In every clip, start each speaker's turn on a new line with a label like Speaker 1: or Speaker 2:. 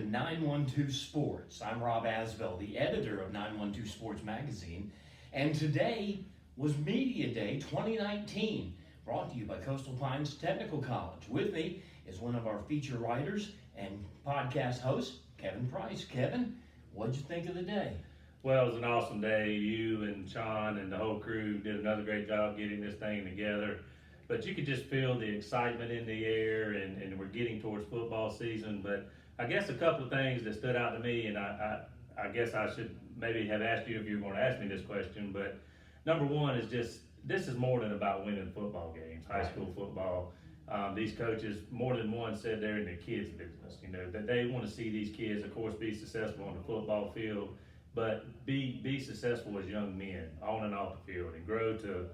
Speaker 1: to 912 Sports. I'm Rob Asbell, the editor of 912 Sports Magazine, and today was Media Day 2019, brought to you by Coastal Pines Technical College. With me is one of our feature writers and podcast hosts, Kevin Price. Kevin, what'd you think of the day?
Speaker 2: Well, it was an awesome day. You and Sean and the whole crew did another great job getting this thing together. But you could just feel the excitement in the air, and we're getting towards football season. But I guess a couple of things that stood out to me, and I guess I should maybe have asked you if you were going to ask me this question. But number one is just, this is more than about winning football games, high school football. These coaches, more than one, said they're in the kids' business. You know, that they want to see these kids, of course, be successful on the football field, but be successful as young men on and off the field, and grow to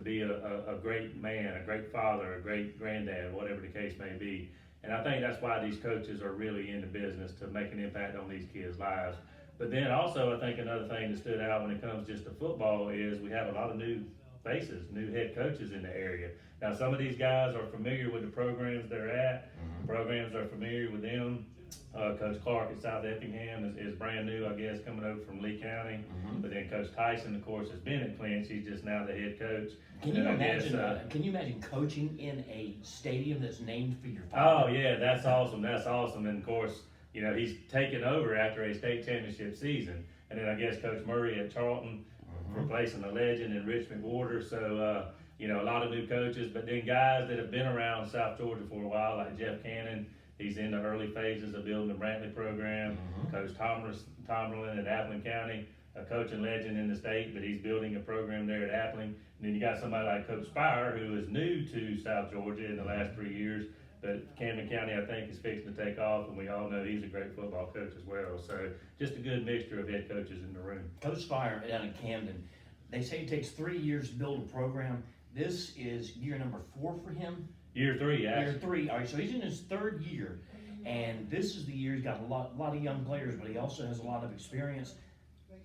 Speaker 2: be a great man, a great father, a great granddad, whatever the case may be. And I think that's why these coaches are really in the business, to make an impact on these kids' lives. But then also, I think another thing that stood out when it comes just to football is we have a lot of new faces, new head coaches in the area. Now, some of these guys are familiar with the programs they're at. Programs are familiar with them. Coach Clark at South Effingham is brand new, I guess, coming over from Lee County. But then Coach Tyson, of course, has been at Clinch. He's just now the head coach.
Speaker 1: Can you imagine coaching in a stadium that's named for your
Speaker 2: father? Oh yeah, that's awesome. That's awesome. And of course, you know, he's taken over after a state championship season. And then I guess Coach Murray at Charlton, replacing the legend in Rich McWhorter. So you know, a lot of new coaches, but then guys that have been around South Georgia for a while, like Jeff Cannon. He's in the early phases of building the Brantley program. Coach Tomberlin at Appling County, a coaching legend in the state, but he's building a program there at Appling. And then you got somebody like Coach Spire, who is new to South Georgia in the last 3 years, but Camden County, I think, is fixing to take off, and we all know he's a great football coach as well. So just a good mixture of head coaches in the room.
Speaker 1: Coach Spire down in Camden, they say it takes 3 years to build a program. This is year number 4 for him.
Speaker 2: Year 3, actually.
Speaker 1: Year 3. All right, so he's in his 3rd year, and this is the year he's got a lot of young players, but he also has a lot of experience.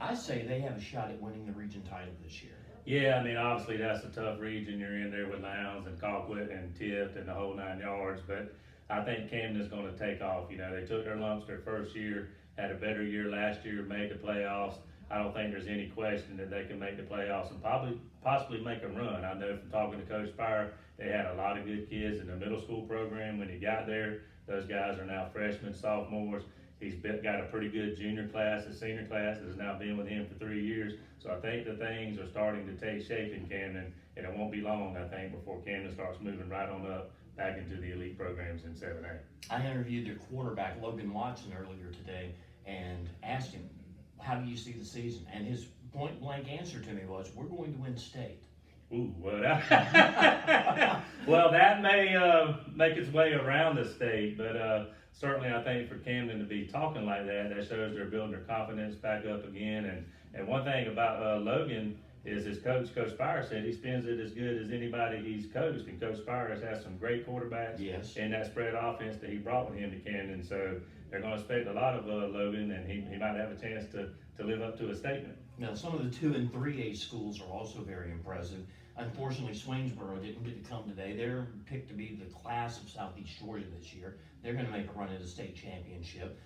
Speaker 1: I say they have a shot at winning the region title this year.
Speaker 2: Yeah, I mean, obviously that's a tough region. You're in there with Lowndes and Colquitt and Tift and the whole 9 yards, but I think Camden's going to take off. You know, they took their lumps their first year, had a better year last year, made the playoffs. I don't think there's any question that they can make the playoffs and possibly make a run. I know from talking to Coach Spire, they had a lot of good kids in the middle school program when he got there. Those guys are now freshmen, sophomores. He's got a pretty good junior class, a senior class that has now been with him for 3 years. So I think the things are starting to take shape in Camden, and it won't be long, I think, before Camden starts moving right on up back into the elite programs in 7A.
Speaker 1: I interviewed their quarterback, Logan Watson, earlier today and asked him, how do you see the season? And his point-blank answer to me was, we're going to win state.
Speaker 2: Ooh, well, that may make its way around the state, but certainly I think for Camden to be talking like that shows they're building their confidence back up again. And one thing about Logan is his coach, Coach Spire, said he spins it as good as anybody he's coached. And Coach Spire has had some great quarterbacks in that spread offense that he brought with him to Camden. So they're going to expect a lot of Logan, and he might have a chance to live up to his statement.
Speaker 1: Now, some of the 2 and 3A schools are also very impressive. Unfortunately, Swainsboro didn't get to come today. They're picked to be the class of Southeast Georgia this year. They're going to make a run at the state championship.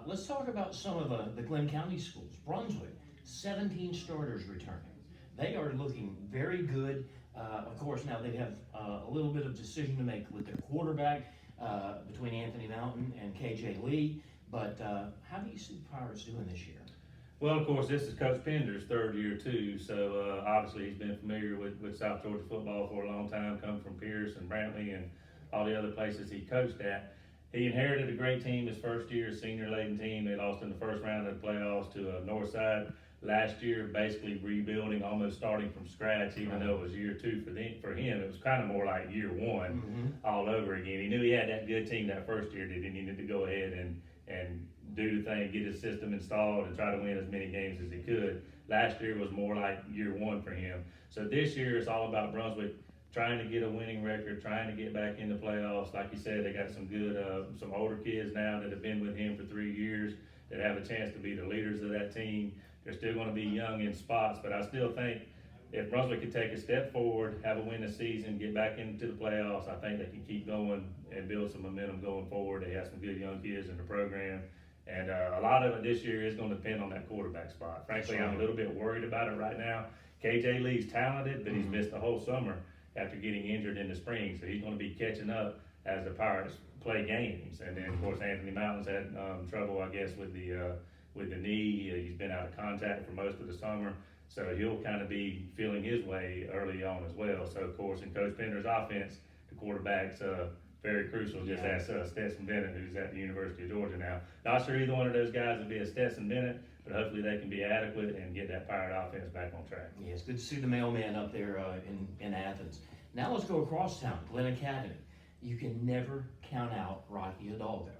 Speaker 1: Let's talk about some of the Glynn County schools. Brunswick, 17 starters returning. They are looking very good. Of course, now they have a little bit of decision to make with their quarterback between Anthony Mountain and KJ Lee. But how do you see the Pirates doing this year?
Speaker 2: Well, of course, this is Coach Pender's 3rd year too, so obviously he's been familiar with South Georgia football for a long time, come from Pierce and Brantley and all the other places he coached at. He inherited a great team his first year, senior-laden team. They lost in the first round of the playoffs to Northside last year, basically rebuilding, almost starting from scratch, even though it was year 2 for him. It was kind of more like year 1 all over again. He knew he had that good team that first year that he needed to go ahead and do the thing, get his system installed and try to win as many games as he could. Last year was more like year 1 for him. So this year it's all about Brunswick trying to get a winning record, trying to get back in the playoffs. Like you said, they got some good, some older kids now that have been with him for 3 years that have a chance to be the leaders of that team. They're still going to be young in spots, but I still think if Brunswick could take a step forward, have a win this season, get back into the playoffs, I think they can keep going and build some momentum going forward. They have some good young kids in the program. And a lot of it this year is going to depend on that quarterback spot. Frankly,
Speaker 1: That's right.
Speaker 2: I'm a little bit worried about it right now. KJ Lee's talented, but he's missed the whole summer after getting injured in the spring, so he's going to be catching up as the Pirates play games. And then, of course, Anthony Mountain's had trouble, I guess, with the knee. He's been out of contact for most of the summer, so he'll kind of be feeling his way early on as well. So, of course, in Coach Pender's offense, the quarterback's very crucial. Just ask Stetson Bennett, who's at the University of Georgia now. Not sure either one of those guys will be a Stetson Bennett, but hopefully they can be adequate and get that Pirate offense back on track.
Speaker 1: Yeah, it's good to see the mailman up there in Athens. Now let's go across town, Glynn Academy. You can never count out Rocky Hidalgo.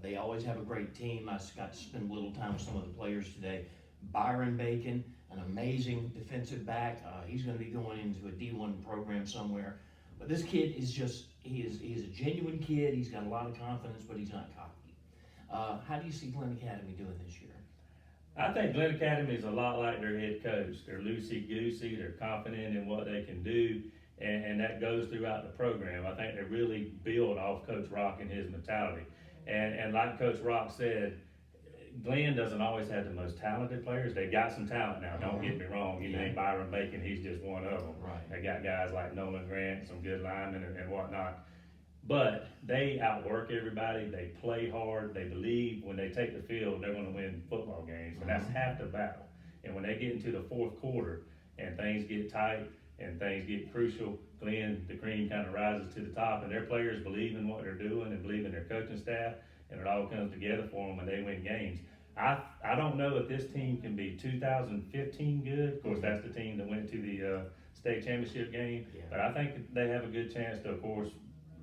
Speaker 1: They always have a great team. I got to spend a little time with some of the players today. Byron Bacon, an amazing defensive back. He's going to be going into a D1 program somewhere. But this kid is he is a genuine kid. He's got a lot of confidence, but he's not cocky. How do you see Glynn Academy doing this year?
Speaker 2: I think Glynn Academy is a lot like their head coach. They're loosey-goosey, they're confident in what they can do, and that goes throughout the program. I think they really build off Coach Rock and his mentality. And like Coach Rock said, Glynn doesn't always have the most talented players. They got some talent now, don't get me wrong. You name Byron Bacon, he's just one of them.
Speaker 1: Right.
Speaker 2: They got guys like Nolan Grant, some good linemen and whatnot. But they outwork everybody, they play hard, they believe when they take the field they're going to win football games, and that's half the battle. And when they get into the fourth quarter and things get tight and things get crucial, Glynn, the cream kind of rises to the top, and their players believe in what they're doing and believe in their coaching staff, and it all comes together for them when they win games. I don't know if this team can be 2015 good. Of course, that's the team that went to the state championship game, but I think they have a good chance to, of course,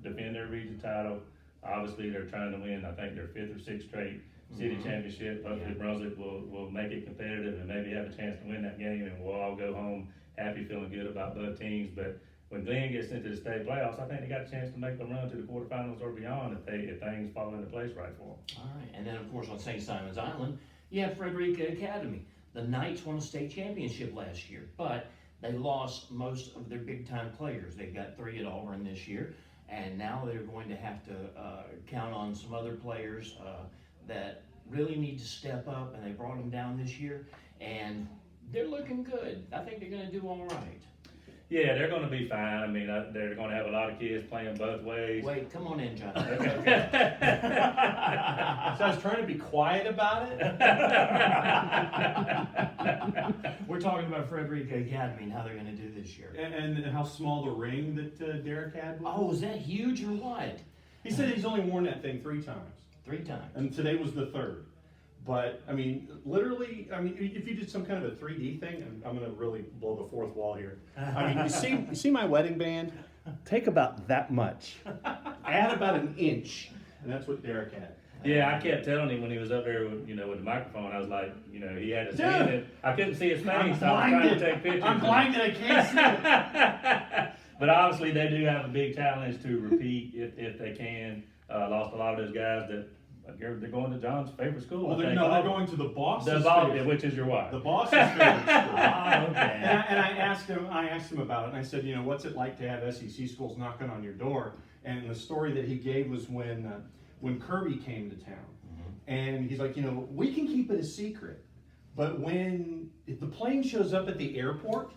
Speaker 2: defend their region title. Obviously, they're trying to win, I think, their 5th or 6th straight city championship. Hopefully, Brunswick will make it competitive and maybe have a chance to win that game, and we'll all go home happy, feeling good about both teams. But when Glynn gets into the state playoffs, I think they got a chance to make a run to the quarterfinals or beyond if things fall into place right for them.
Speaker 1: All right, and then of course on St. Simon's Island, you have Frederick Academy. The Knights won a state championship last year, but they lost most of their big-time players. They've got 3 at Auburn this year, and now they're going to have to count on some other players that really need to step up, and they brought them down this year, and they're looking good. I think they're going to do all right.
Speaker 2: Yeah, they're going to be fine. I mean, they're going to have a lot of kids playing both ways.
Speaker 1: Wait, come on in, John.
Speaker 3: So I was trying to be quiet about it.
Speaker 1: We're talking about Frederick Academy and how they're going to do this year.
Speaker 3: And how small the ring that Derek had was.
Speaker 1: Oh, is that huge or what?
Speaker 3: He said he's only worn that thing 3 times.
Speaker 1: 3 times.
Speaker 3: And today was the 3rd. But, I mean, literally, if you did some kind of a 3D thing, and I'm going to really blow the 4th wall here. I mean, you see my wedding band? Take about that much. Add about an inch. And that's what Derek had.
Speaker 2: Yeah, I kept telling him when he was up there with the microphone, I was like, he had his hand in. I couldn't see his face, so I was trying to take pictures.
Speaker 3: I'm blinded, I can't see it.
Speaker 2: But obviously they do have a big challenge to repeat if they can. Lost a lot of those guys that they're going to John's favorite school.
Speaker 3: Well, they're going to the Boston.
Speaker 2: Which is your wife.
Speaker 3: The Boston's favorite school.
Speaker 1: Okay.
Speaker 3: And I asked him about it, and I said, what's it like to have SEC schools knocking on your door? And the story that he gave was when Kirby came to town, and he's like, we can keep it a secret, but if the plane shows up at the airport,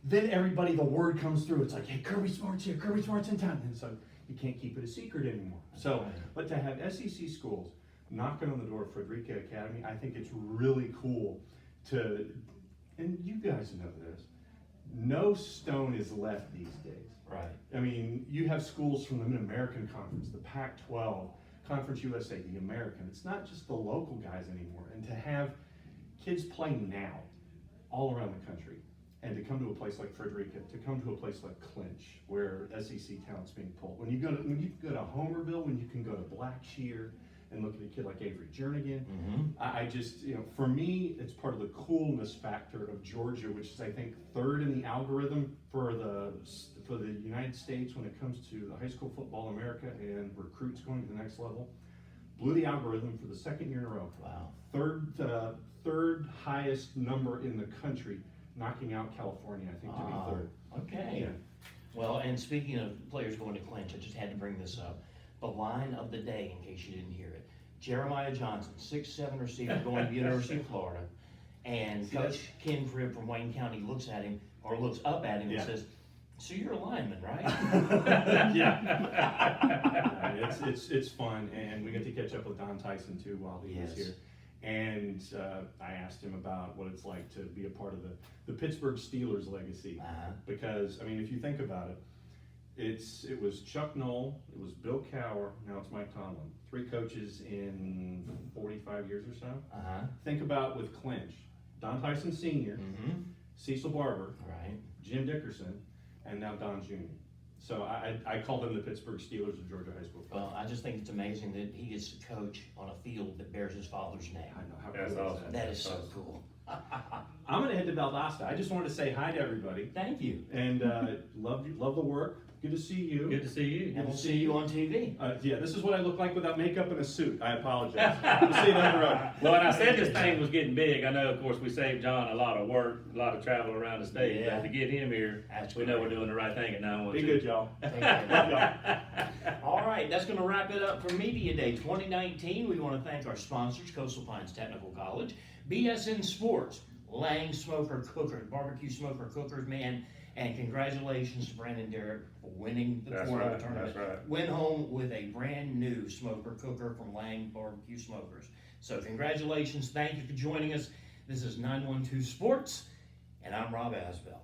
Speaker 3: then the word comes through. It's like, hey, Kirby Smart's here. Kirby Smart's in town, and so you can't keep it a secret anymore. So, but to have SEC schools knocking on the door of Frederick Academy, I think it's really cool and you guys know this, no stone is left these days.
Speaker 1: Right.
Speaker 3: I mean, you have schools from the Mid-American Conference, the Pac-12, Conference USA, the American. It's not just the local guys anymore. And to have kids play now all around the country, and to come to a place like Frederica, to come to a place like Clinch, where SEC talent's being pulled. When you go to Homerville, when you can go to Blackshear and look at a kid like Avery Jernigan, I just, for me, it's part of the coolness factor of Georgia, which is, I think, 3rd in the algorithm for the United States when it comes to the high school football America and recruits going to the next level. Blew the algorithm for the 2nd year in a row.
Speaker 1: Wow.
Speaker 3: Third highest number in the country, knocking out California, I think, to be 3rd.
Speaker 1: Okay.
Speaker 3: Yeah.
Speaker 1: Well, and speaking of players going to clinch, I just had to bring this up. The line of the day, in case you didn't hear it. Jeremiah Johnson, 6'7" receiver going to the University of Florida. And
Speaker 3: See,
Speaker 1: Coach Ken Cribb from Wayne County looks at him, or looks up at him
Speaker 3: Yeah.
Speaker 1: and says, "So you're a lineman, right?"
Speaker 3: Yeah. It's fun, and we get to catch up with Don Tyson too while he was
Speaker 1: Yes.
Speaker 3: here. And I asked him about what it's like to be a part of the Pittsburgh Steelers legacy. Because, I mean, if you think about it, it was Chuck Knoll, it was Bill Cowher, now it's Mike Tomlin. 3 coaches in 45 years or so. Think about with Clinch, Don Tyson Sr.,
Speaker 1: Mm-hmm.
Speaker 3: Cecil Barber,
Speaker 1: Right.
Speaker 3: Jim Dickerson, and now Don Jr. So I call them the Pittsburgh Steelers of Georgia high school.
Speaker 1: Well, I just think it's amazing that he gets to coach on a field that bears his father's name.
Speaker 3: I know how
Speaker 2: That's
Speaker 3: cool is
Speaker 2: awesome.
Speaker 1: That is so cool.
Speaker 3: I'm gonna head to Valdosta. I just wanted to say hi to everybody
Speaker 1: Thank you.
Speaker 3: and love the work. Good to see you.
Speaker 2: Good to see you.
Speaker 1: And we'll see you on TV.
Speaker 3: Yeah, this is what I look like without makeup and a suit. I apologize. We'll see you down the road.
Speaker 2: Well, when I said this thing was getting big, I know, of course, we saved John a lot of work, a lot of travel around the state.
Speaker 1: Yeah.
Speaker 2: But to get him here,
Speaker 1: That's
Speaker 2: we know we're
Speaker 1: great.
Speaker 2: doing the right thing at 912.
Speaker 3: Be good, y'all.
Speaker 1: Take care.
Speaker 3: Love y'all.
Speaker 1: All right, that's going to wrap it up for Media Day 2019. We want to thank our sponsors, Coastal Pines Technical College, BSN Sports, Lang Smoker Cookers, Barbecue Smoker Cookers, man, and congratulations to Brandon Derrick for winning the
Speaker 2: That's
Speaker 1: corner
Speaker 2: right,
Speaker 1: tournament.
Speaker 2: that's right.
Speaker 1: Went home with a brand new smoker cooker from Lang Barbecue Smokers. So congratulations, thank you for joining us. This is 912 Sports, and I'm Rob Asbell.